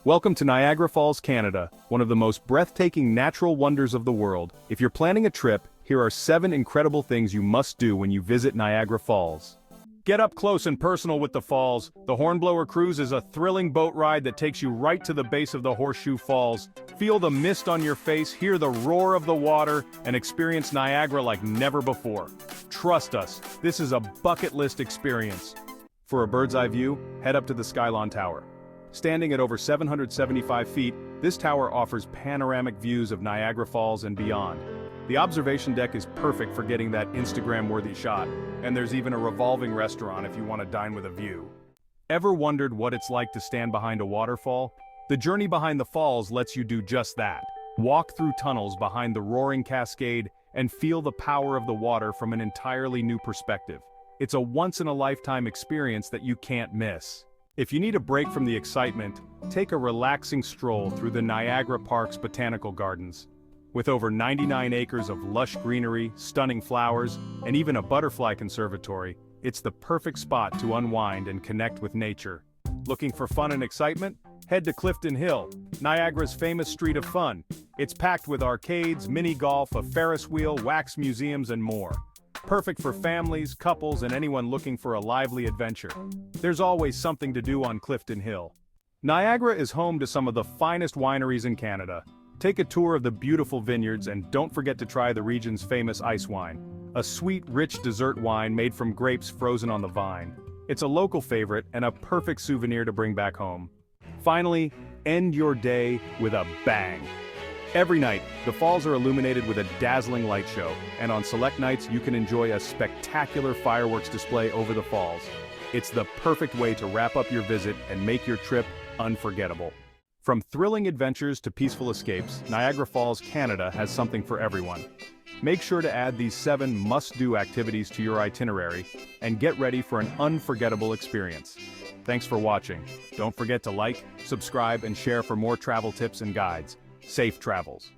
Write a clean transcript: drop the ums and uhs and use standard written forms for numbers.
Welcome to Niagara Falls, Canada, one of the most breathtaking natural wonders of the world. If you're planning a trip, here are 7 incredible things you must do when you visit Niagara Falls. Get up close and personal with the falls. The Hornblower Cruise is a thrilling boat ride that takes you right to the base of the Horseshoe Falls. Feel the mist on your face, hear the roar of the water, and experience Niagara like never before. Trust us, this is a bucket list experience. For a bird's eye view, head up to the Skylon Tower. Standing at over 775 feet, this tower offers panoramic views of Niagara Falls and beyond. The observation deck is perfect for getting that Instagram-worthy shot, and there's even a revolving restaurant if you want to dine with a view. Ever wondered what it's like to stand behind a waterfall? The journey behind the falls lets you do just that. Walk through tunnels behind the roaring cascade and feel the power of the water from an entirely new perspective. It's a once-in-a-lifetime experience that you can't miss. If you need a break from the excitement, take a relaxing stroll through the Niagara Park's botanical gardens. With over 99 acres of lush greenery, stunning flowers, and even a butterfly conservatory, it's the perfect spot to unwind and connect with nature. Looking for fun and excitement? Head to Clifton Hill, Niagara's famous street of fun. It's packed with arcades, mini golf, a Ferris wheel, wax museums, and more. Perfect for families, couples, and anyone looking for a lively adventure. There's always something to do on Clifton Hill. Niagara is home to some of the finest wineries in Canada. Take a tour of the beautiful vineyards and don't forget to try the region's famous ice wine, a sweet, rich dessert wine made from grapes frozen on the vine. It's a local favorite and a perfect souvenir to bring back home. Finally, end your day with a bang. Every night, the falls are illuminated with a dazzling light show, and on select nights you can enjoy a spectacular fireworks display over the falls. It's the perfect way to wrap up your visit and make your trip unforgettable. From thrilling adventures to peaceful escapes, Niagara Falls, Canada has something for everyone. Make sure to add these 7 must-do activities to your itinerary and get ready for an unforgettable experience. Thanks for watching. Don't forget to like, subscribe, and share for more travel tips and guides. Safe travels.